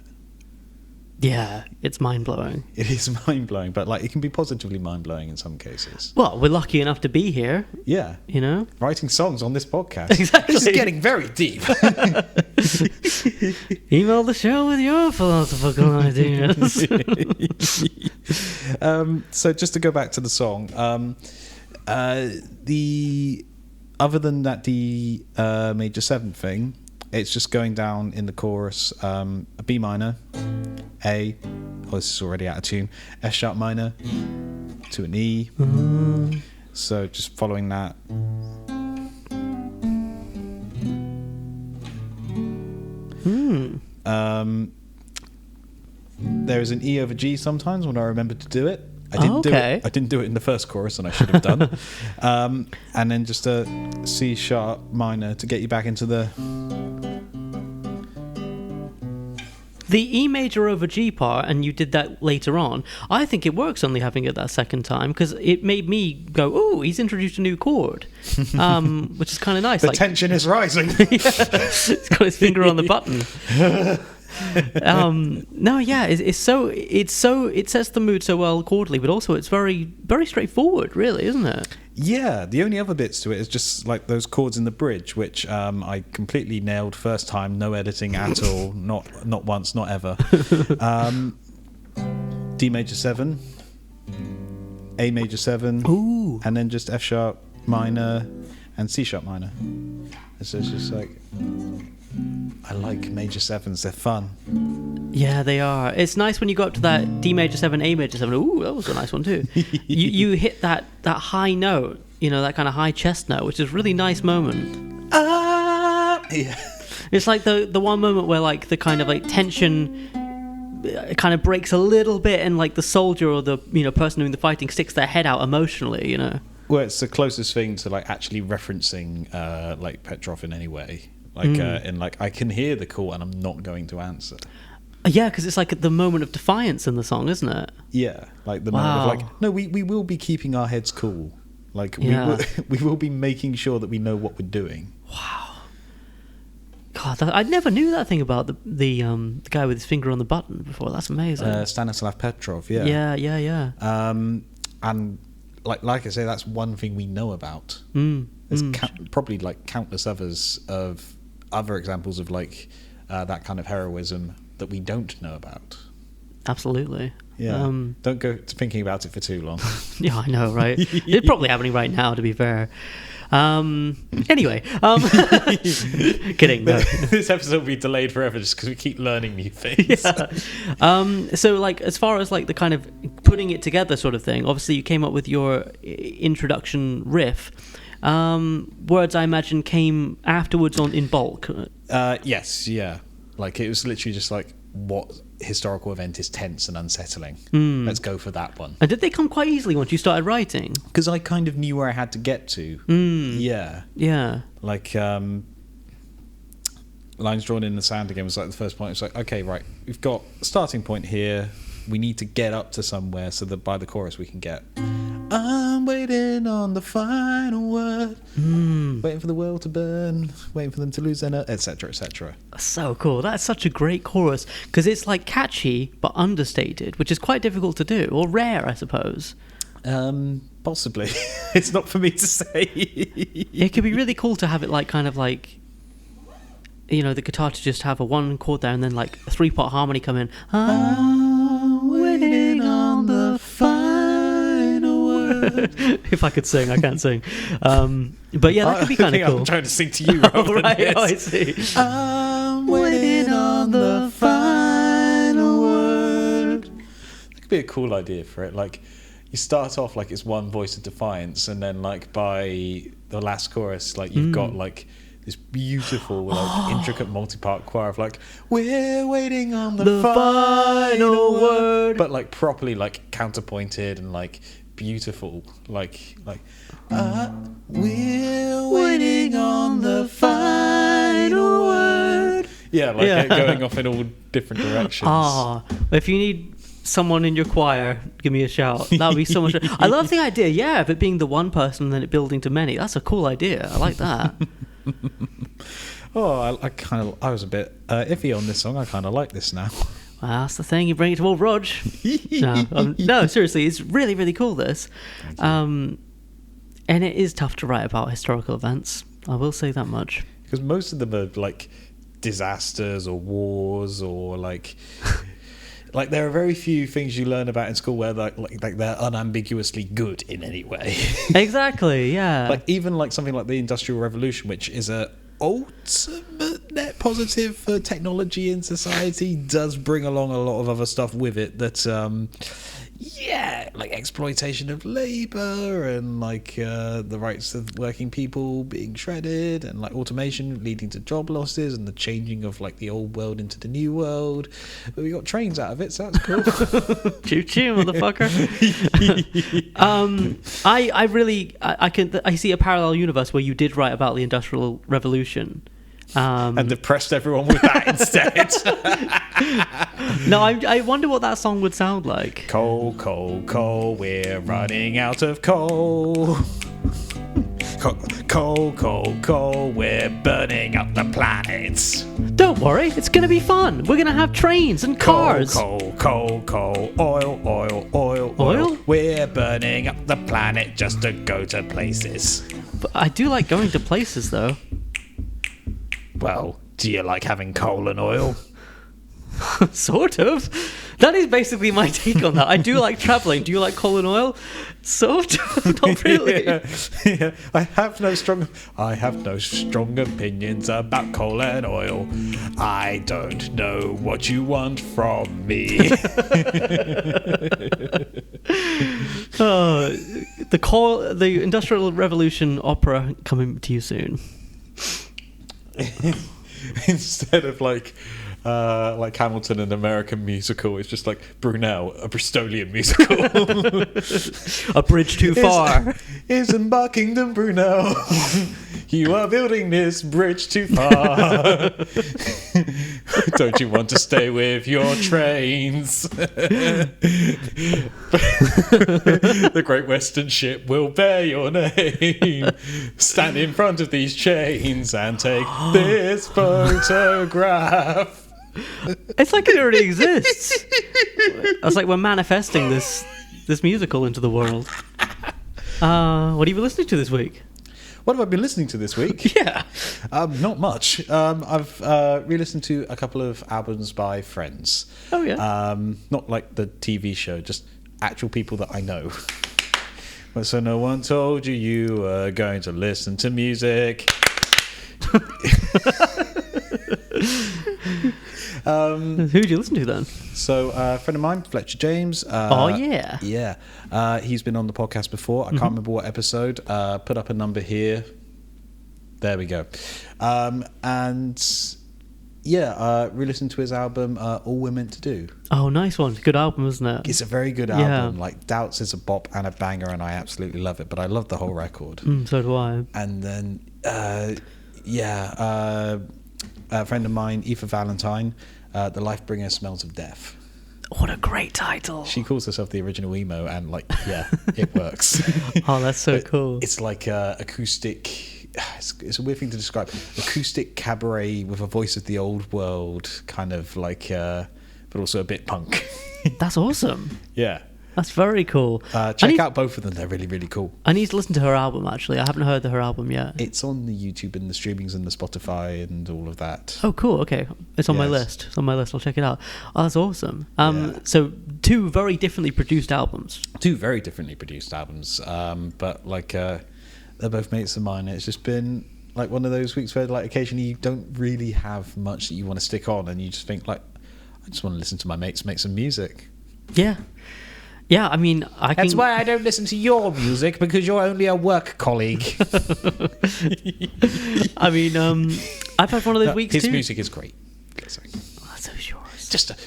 Yeah, it's mind-blowing. It is mind-blowing, but like it can be positively mind-blowing in some cases. Well, we're lucky enough to be here, Yeah. you know? Writing songs on this podcast. Exactly. This is getting very deep. Email the show with your philosophical ideas. So just to go back to the song, the other than that D major 7 thing, it's just going down in the chorus, a B minor, A, this is already out of tune, F sharp minor to an E. So just following that. There is an E over G sometimes when I remember to do it. I didn't do it in the first chorus, and I should have done. And then just a C sharp minor to get you back into the E major over G part, and you did that later on. I think it works only having it that second time, because it made me go, "Oh, he's introduced a new chord," which is kind of nice. The tension is rising. He's got his finger on the button. No, yeah, it sets the mood so well chordally, but also it's very, very straightforward, really, isn't it? Yeah, the only other bits to it is just like those chords in the bridge, which I completely nailed first time, no editing at all, not once, not ever. D major 7, A major 7, Ooh. and then just F sharp minor and C sharp minor. So it's just like, I like major 7s, they're fun. Yeah, they are. It's nice when you go up to that D major 7, A major 7. Ooh, that was a nice one too. you hit that high note, you know, that kind of high chest note, which is a really nice moment. Yeah. It's like the one moment where like the kind of like tension kind of breaks a little bit, and like the soldier or the person doing the fighting sticks their head out emotionally, you know. Well, it's the closest thing to like actually referencing like Petrov in any way. Like in like I can hear the call and I'm not going to answer. Yeah, because it's like the moment of defiance in the song, isn't it? Yeah, like the moment of like, no, we will be keeping our heads cool. Like we will be making sure that we know what we're doing. Wow. God, I never knew that thing about the guy with his finger on the button before. That's amazing. Stanislav Petrov, yeah. Yeah. And like I say, that's one thing we know about. There's probably like countless others of other examples of like that kind of heroism that we don't know about. Absolutely. Yeah. Don't go thinking about it for too long. Yeah, I know, right? It's probably happening right now, to be fair. Anyway, kidding. No. This episode will be delayed forever just because we keep learning new things. Yeah. So, like, as far as like the kind of putting it together sort of thing, obviously you came up with your introduction riff. Words, I imagine, came afterwards in bulk. Yes, yeah. Like it was literally just like, what historical event is tense and unsettling? Let's go for that one. And did they come quite easily once you started writing? Because I kind of knew where I had to get to. Yeah. Like lines drawn in the sand again was like the first point. It's like, okay, right, we've got a starting point here. We need to get up to somewhere so that by the chorus we can get, I'm waiting on the final word, waiting for the world to burn, waiting for them to lose their nerve, etc., etc. So cool. That's such a great chorus because it's like catchy but understated, which is quite difficult to do, or rare, I suppose. Possibly. It's not for me to say. It could be really cool to have it like kind of like, you know, the guitar to just have a one chord there and then like a 3-part harmony come in. I'm waiting on the final word. If I could sing, I can't sing. But yeah, that could be kind of cool. I'm trying to sing to you rather than this. Oh, I see. I'm waiting on the final word. That could be a cool idea for it. Like, you start off like it's one voice of defiance, and then like by the last chorus, like you've got like this beautiful, like intricate multi-part choir of like, we're waiting on the final word, but like properly like counterpointed and like beautiful, like we're waiting on the final word. Yeah, like going off in all different directions. If you need someone in your choir, give me a shout. That would be so much. I love the idea, of it being the one person and then it building to many. That's a cool idea. I like that. I was a bit iffy on this song. I kind of like this now. Well, that's the thing. You bring it to old Rog. No, seriously, it's really, really cool, this. And it is tough to write about historical events. I will say that much. Because most of them are like disasters or wars or like... Like, there are very few things you learn about in school where like they're unambiguously good in any way. Exactly, yeah. Like, even like something like the Industrial Revolution, which is a ultimate net positive for technology in society, does bring along a lot of other stuff with it that like exploitation of labor and like the rights of working people being shredded, and like automation leading to job losses and the changing of like the old world into the new world. But we got trains out of it, so that's cool. Choo choo, motherfucker. I see a parallel universe where you did write about the Industrial Revolution. And depressed everyone with that instead. No, I wonder what that song would sound like. Coal, coal, coal, we're running out of coal. Coal, coal, coal, we're burning up the planet. Don't worry, it's going to be fun. We're going to have trains and cars. Coal, coal, coal, oil, oil, oil, oil. We're burning up the planet just to go to places. But I do like going to places, though. Well, do you like having coal and oil? Sort of. That is basically my take on that. I do like travelling. Do you like coal and oil? Sort of. Not really. Yeah. I have no strong opinions about coal and oil. I don't know what you want from me. The Industrial Revolution opera coming to you soon. Instead of like Hamilton, an American musical, it's just like Brunel, a Bristolian musical. A bridge too far. Isn't Buckingham Brunel? You are building this bridge too far. Don't you want to stay with your trains? The Great Western Ship will bear your name. Stand in front of these chains and take this photograph. It's like it already exists. It's like we're manifesting this musical into the world. What have you been listening to this week? What have I been listening to this week? Yeah. Not much. I've re-listened to a couple of albums by friends. Oh, yeah. Not like the TV show, just actual people that I know. So no one told you were going to listen to music. Who'd you listen to then? So a friend of mine, Fletcher James. Yeah. He's been on the podcast before. I can't remember what episode. Put up a number here. There we go. Re-listened to his album, All We're Meant to Do. Oh, nice one. Good album, isn't it? It's a very good album. Like, Doubts is a bop and a banger, and I absolutely love it. But I love the whole record. So do I. And then, a friend of mine, Aoife Valentine, The Life Bringer Smells of Death. What a great title. She calls herself the original emo, and it works. Oh, that's so cool. It's like acoustic. It's a weird thing to describe. Acoustic cabaret with a voice of the old world, kind of like, but also a bit punk. That's awesome. Yeah. That's very cool. Check out both of them. They're really, really cool. I need to listen to her album, actually. I haven't heard her album yet. It's on the YouTube and the streamings and the Spotify and all of that. Oh, cool. Okay. It's on my list. It's on my list. I'll check it out. Oh, that's awesome. So 2 very differently produced albums. 2 very differently produced albums. But like, they're both mates of mine. It's just been like one of those weeks where like occasionally you don't really have much that you want to stick on and you just think like, I just want to listen to my mates make some music. Yeah. Yeah, I mean, That's why I don't listen to your music, because you're only a work colleague. I mean, I've had one of those weeks his too. His music is great. Sorry. So sure.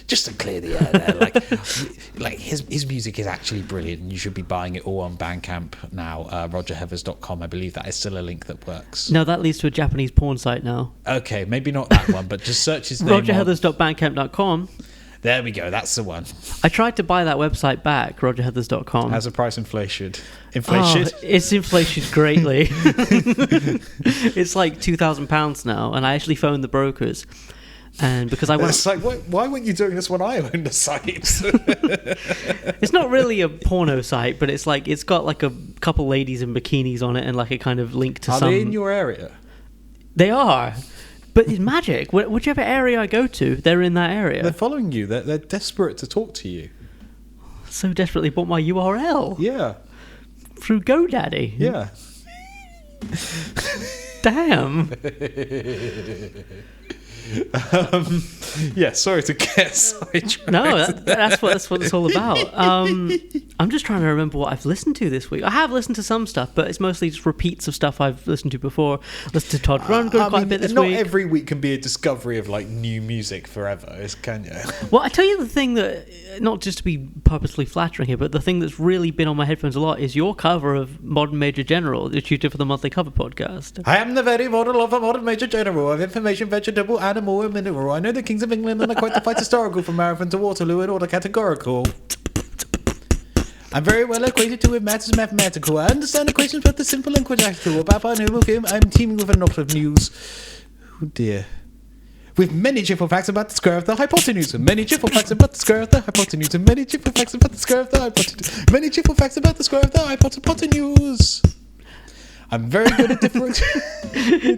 Just to clear the air there, like his music is actually brilliant, and you should be buying it all on Bandcamp now. RogerHeathers.com. I believe that is still a link that works. No, that leads to a Japanese porn site now. Okay, maybe not that one, but just search his name. RogerHeathers.bandcamp.com. There we go. That's the one. I tried to buy that website back, RogerHeathers.com. Has a price inflation? It's inflated greatly. It's like £2,000 now, and I actually phoned the brokers. And because I went, it's like, why weren't you doing this when I owned the site? It's not really a porno site, but it's like it's got like a couple ladies in bikinis on it, and like a kind of link to Are some. they in your area? They are, but it's magic. Whichever area I go to, they're in that area. They're following you. They're desperate to talk to you. So desperately bought my URL. Yeah. Through GoDaddy. Yeah. Damn. Yeah, sorry to get sidetracked. No, that's what it's all about. I'm just trying to remember what I've listened to this week. I have listened to some stuff, but it's mostly just repeats of stuff I've listened to before. Listened to Todd Rundgren quite a bit this not week. Not every week can be a discovery of like new music forever, can you? Well, I tell you the thing that, not just to be purposely flattering here, but the thing that's really been on my headphones a lot is your cover of Modern Major General that you did for the Monthly Cover podcast. I am the very model of a modern major general of information, vegetable, animal, and mineral. I know the kings of England and I quite the fight historical from Marathon to Waterloo in order categorical. I'm very well acquainted to with matters mathematical. I understand equations both the simple and quadratical. About my new game, I'm teeming with a lot of news. Oh dear. With many cheerful facts about the square of the hypotenuse, and many cheerful facts about the square of the hypotenuse, and many cheerful facts about the square of the hypotenuse, many cheerful facts about the square of the hypotenuse. I'm very good at different.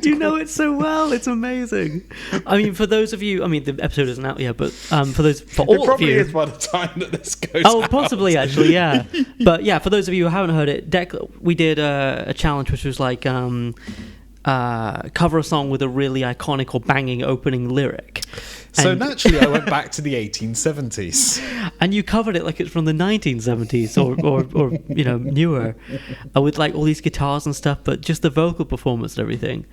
You know it so well. It's amazing. I mean, for those of you, I mean, the episode isn't out yet, but for all of you, it probably is by the time that this goes out. Oh, possibly actually, yeah. But yeah, for those of you who haven't heard it, we did a challenge which was like cover a song with a really iconic or banging opening lyric. So naturally, I went back to the 1870s, and you covered it like it's from the 1970s or you know, newer, with like all these guitars and stuff, but just the vocal performance and everything.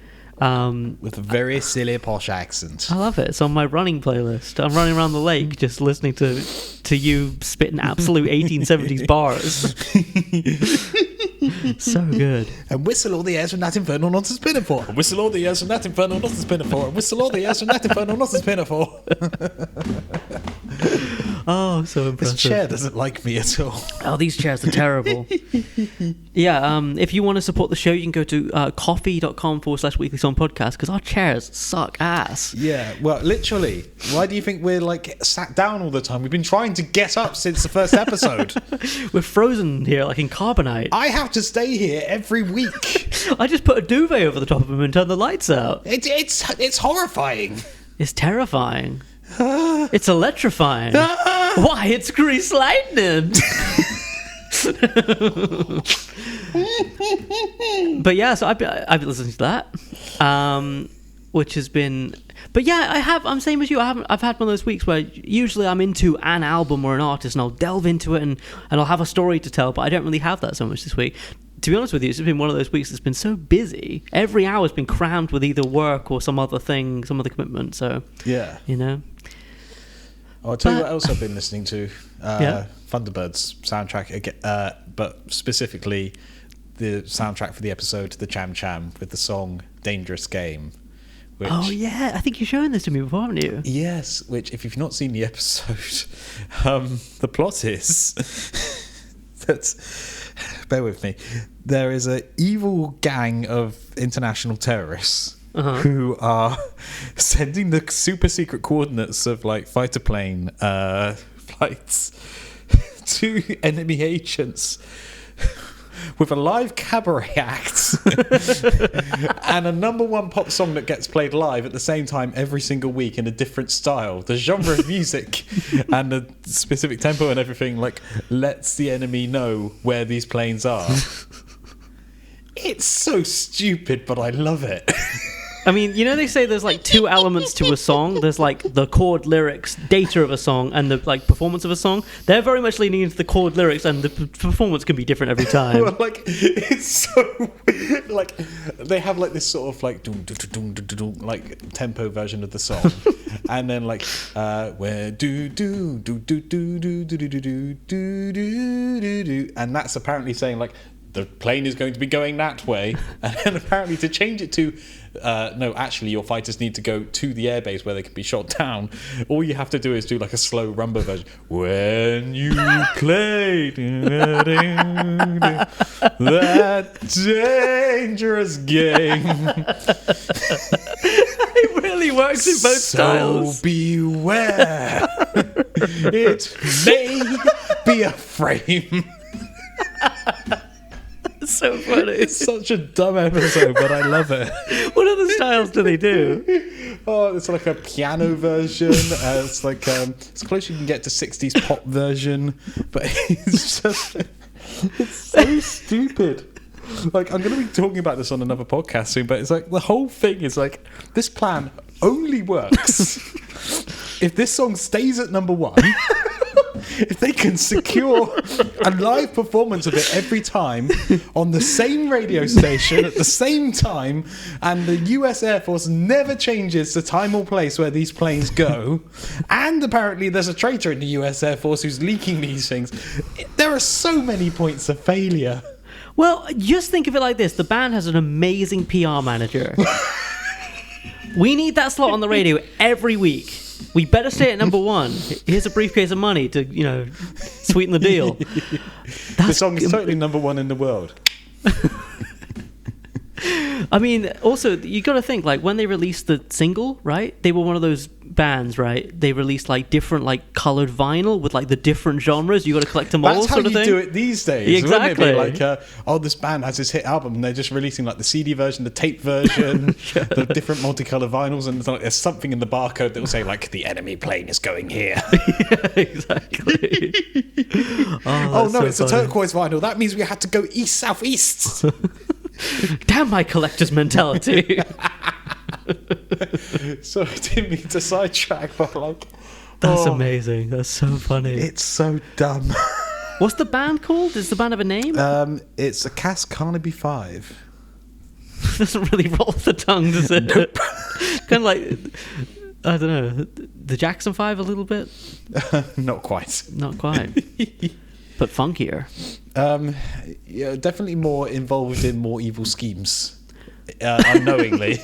With a very silly posh accent. I love it. It's on my running playlist. I'm running around the lake just listening to you spitting absolute 1870s bars. So good. And whistle all the airs from that infernal nonsense pinafore. And whistle all the airs from that infernal nonsense pinafore. And whistle all the airs from that infernal nonsense pinafore. Oh, so impressive. This chair doesn't like me at all. Oh, these chairs are terrible. Yeah, if you want to support the show, you can go to coffee.com/weeklysongpodcast, because our chairs suck ass. Yeah, well, literally. Why do you think we're like sat down all the time? We've been trying to get up since the first episode. We're frozen here like in carbonite. I have to stay here every week. I just put a duvet over the top of them and turn the lights out. It's horrifying. It's terrifying. It's electrifying. Why, it's Grease Lightning. But yeah, so I've been listening to that, which has been. But yeah, I'm same as you. I've had one of those weeks where usually I'm into an album or an artist and I'll delve into it and I'll have a story to tell, but I don't really have that so much this week. To be honest with you, it's been one of those weeks that's been so busy. Every hour's been crammed with either work or some other thing, some other commitment. So yeah, you know. I'll tell you what else I've been listening to. Thunderbird's soundtrack, but specifically the soundtrack for the episode The Cham Cham with the song Dangerous Game. Which, oh yeah, I think you've shown this to me before, haven't you? Yes, which if you've not seen the episode, the plot is that, bear with me, there is an evil gang of international terrorists who are sending the super secret coordinates of like fighter plane flights two enemy agents with a live cabaret act and a number one pop song that gets played live at the same time every single week in a different style. The genre of music and the specific tempo and everything lets the enemy know where these planes are. It's so stupid, but I love it. I mean, they say there's two elements to a song. There's the chord lyrics, data of a song, and the performance of a song. They're very much leaning into the chord lyrics, and the performance can be different every time. Well, it's so they have this sort of tempo version of the song, and then where do do do do do do do do do do do do, and that's apparently saying the plane is going to be going that way, and then apparently to change it to no, actually your fighters need to go to the airbase where they can be shot down. All you have to do is do a slow rumba version. When you play that dangerous game. It really works in both styles. So beware. It may be a frame. So funny. It's such a dumb episode, but I love it. What other styles do they do? Oh, it's a piano version. It's as close as you can get to 60s pop version, but it's so stupid. I'm going to be talking about this on another podcast soon, but it's the whole thing is this plan only works if this song stays at number one. If they can secure a live performance of it every time on the same radio station at the same time, and the US Air Force never changes the time or place where these planes go, and apparently there's a traitor in the US Air Force who's leaking these things, there are so many points of failure. Well, just think of it like this. The band has an amazing PR manager. We need that slot on the radio every week. We better stay at number one. Here's a briefcase of money to, sweeten the deal. The song is totally number one in the world. I mean, also, you got to think, when they released the single, right? They were one of those bands, right? They released, different, coloured vinyl with, the different genres. You got to collect them all, sort of thing. That's how you do it these days. Exactly. Wouldn't it be this band has this hit album, and they're just releasing, the CD version, the tape version, the different multicoloured vinyls, and there's something in the barcode that will say, the enemy plane is going here. Yeah, exactly. Oh no, it's a turquoise vinyl. That means we had to go east-south-east. Damn my collector's mentality. So I didn't mean to sidetrack, but that's amazing. That's so funny. It's so dumb. What's the band called? Does the band have a name? It's a Cass Carnaby 5. Doesn't really roll off the tongue, does it? Nope. Kind of I don't know, the Jackson 5 a little bit? Not quite. Not quite. But funkier. Yeah, definitely more involved in more evil schemes, unknowingly.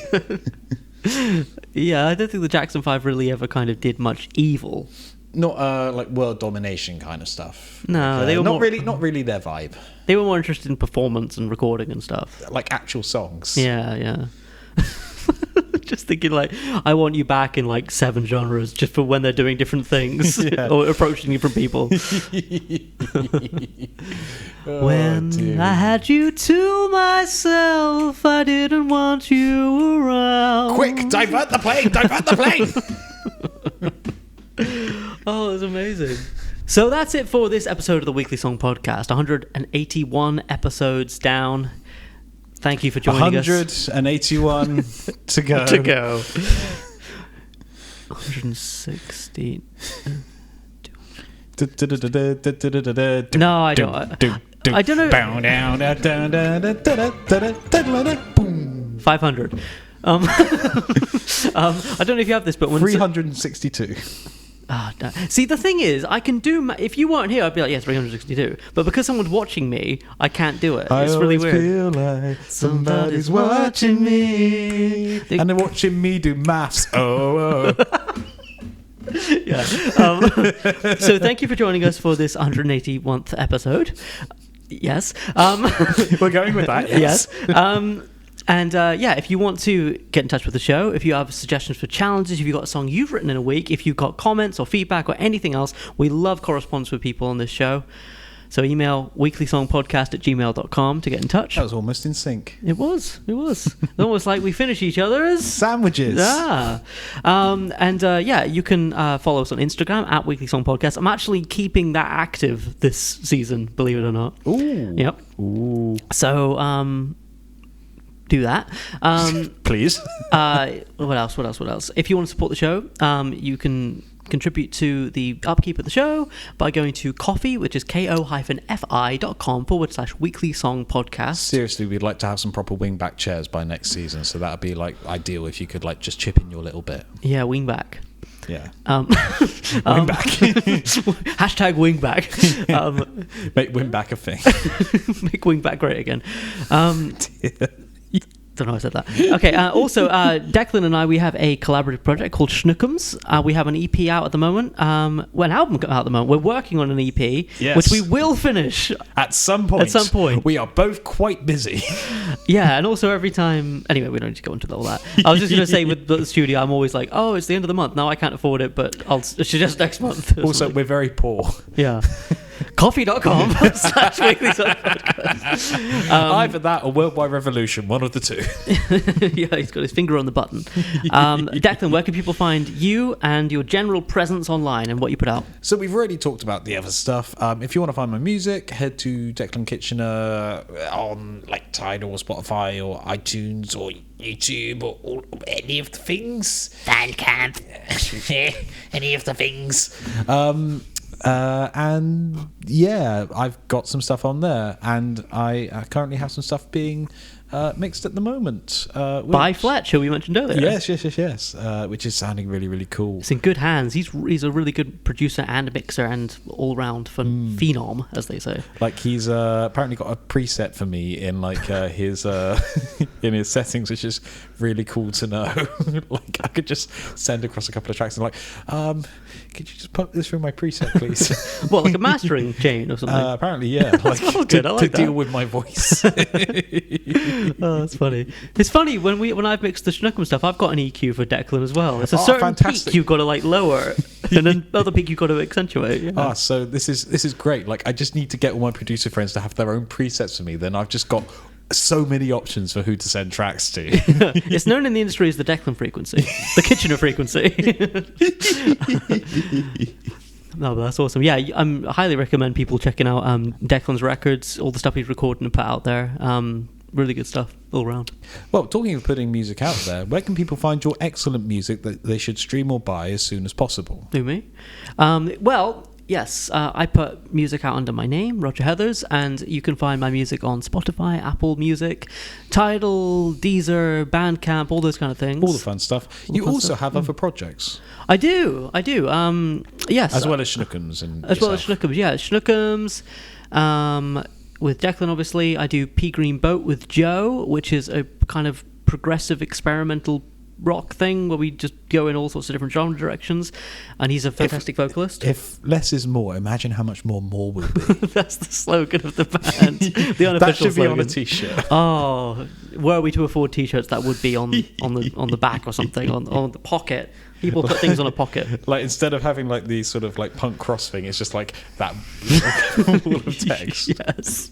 Yeah, I don't think the Jackson 5 really ever kind of did much evil. Not world domination kind of stuff. No, they were not really their vibe. They were more interested in performance and recording and stuff. Actual songs. Yeah. Just thinking I want you back in 7 genres just for when they're doing different things or approaching different people. When I had you to myself, I didn't want you around. Quick, divert the plane! Divert the plane! Oh, it's amazing. So that's it for this episode of the Weekly Song Podcast. 181 episodes down. Thank you for joining us. 181 to go. 160. No, I don't. I don't know. 500. I don't know if you have this, but when 362. See, the thing is, I can do. If you weren't here, I'd be like, yes, 362. But because someone's watching me, I can't do it. It's really weird. I feel like somebody's watching me, and they're watching me do maths. Oh. Yeah. So thank you for joining us for this 181th episode. Yes. We're going with that. Yes. And if you want to get in touch with the show, if you have suggestions for challenges, if you've got a song you've written in a week, if you've got comments or feedback or anything else, we love correspondence with people on this show. So email weeklysongpodcast@gmail.com to get in touch. That was almost in sync. It was. It's almost like we finish each other's sandwiches. You can follow us on Instagram @weeklysongpodcast. I'm actually keeping that active this season, believe it or not. Ooh. Yep. Ooh. So, do that. Please. What else? If you want to support the show, you can contribute to the upkeep of the show by going to Ko-fi, which is ko-fi.com/weekly song podcast. Seriously, we'd like to have some proper wingback chairs by next season, so that'd be like ideal if you could like just chip in your little bit. Yeah, wingback. Yeah. Wingback. Hashtag wingback. Make wingback a thing. Make wingback great again. Don't know how I said that. Okay, also, Declan and I, we have a collaborative project called Schnookums. We have an EP out at the moment. An album out at the moment. We're working on an EP, yes, which we will finish. At some point. We are both quite busy. Yeah, and also every time... Anyway, we don't need to go into all that. I was just going to say with the studio, I'm always like, oh, it's the end of the month. Now I can't afford it, but I'll suggest next month. Also, we're very poor. Yeah. Ko-fi.com/weekly song podcast. Either that or Worldwide Revolution, one of the two. Yeah, he's got his finger on the button. Declan, where can people find you and your general presence online and what you put out? So we've already talked about the other stuff. If you want to find my music, head to Declan Kitchener on like Tidal or Spotify or iTunes or YouTube or any of the things. Bandcamp. Any of the things. And yeah, I've got some stuff on there, and I currently have some stuff being mixed at the moment. By Fletch, who we mentioned earlier. Yes. Which is sounding really, really cool. It's in good hands. He's a really good producer and a mixer and all-round fun phenom, as they say. Like he's apparently got a preset for me in like his in his settings, which is really cool to know. Like I could just send across a couple of tracks and like, could you just put this through my preset, please? What, like a mastering chain or something? Apparently, yeah. Like good. I like to deal with my voice. Oh, that's funny. It's funny when I've mixed the Schnookums stuff, I've got an EQ for Declan as well. It's a certain fantastic. peak you've got to like lower, and then other peak you've got to accentuate. Yeah. So this is great. Like I just need to get all my producer friends to have their own presets for me. Then I've just got so many options for who to send tracks to. It's known in the industry as the Declan frequency, the Kitchener frequency. No, but that's awesome. Yeah, I highly recommend people checking out Declan's records, all the stuff he's recorded and put out there. Really good stuff all around. Well, talking of putting music out there, where can people find your excellent music that they should stream or buy as soon as possible? Who, me? Well, yes, I put music out under my name, Roger Heathers, and you can find my music on Spotify, Apple Music, Tidal, Deezer, Bandcamp, all those kind of things. All the fun stuff. You also have other projects. I do. Yes. As well as Schnookums. And as well as Schnookums, yeah. Schnookums. With Declan, obviously, I do Pea Green Boat with Joe, which is a kind of progressive experimental rock thing where we just go in all sorts of different genre directions, and he's a fantastic vocalist. If less is more, imagine how much more will be. That's the slogan of the band. The unofficial that should slogan. Be on a t-shirt. Oh, were we to afford t-shirts, that would be on the back or something, on the pocket. People put things on a pocket. Like instead of having like the sort of like punk cross thing, it's just like that wall of text. Yes.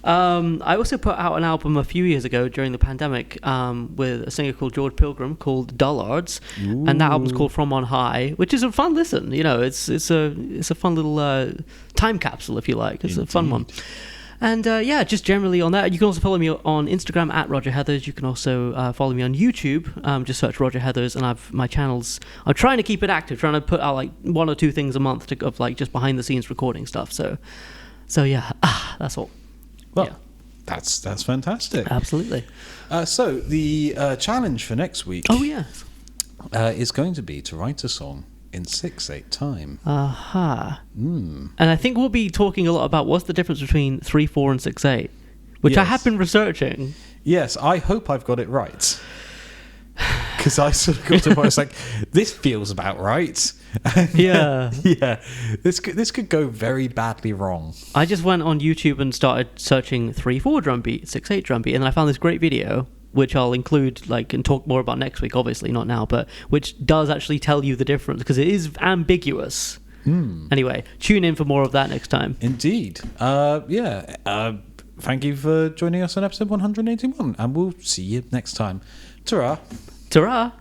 I also put out an album a few years ago during the pandemic with a singer called George Pilgrim called Dullards, and that album's called From On High, which is a fun listen. You know, it's a fun little time capsule, if you like. It's a fun one. And just generally on that. You can also follow me on Instagram at Roger Heathers. You can also follow me on YouTube. Just search Roger Heathers, and I've my channels. I'm trying to keep it active, trying to put out like 1 or 2 things a month of like just behind the scenes recording stuff. So yeah, that's all. Well, yeah. That's fantastic. Absolutely. So the challenge for next week. Oh yes. Is going to be to write a song in 6/8 time. Aha. And I think we'll be talking a lot about what's the difference between 3/4 and 6/8, which I have been researching. Yes, I hope I've got it right. Because I sort of got to the point, it's like, this feels about right. Yeah. Yeah. This could go very badly wrong. I just went on YouTube and started searching 3/4 drum beat, 6/8 drum beat, and then I found this great video which I'll include and talk more about next week, obviously not now, but which does actually tell you the difference because it is ambiguous. Anyway, tune in for more of that next time. Indeed. Thank you for joining us on episode 181, and we'll see you next time. Ta-ra. Ta-ra!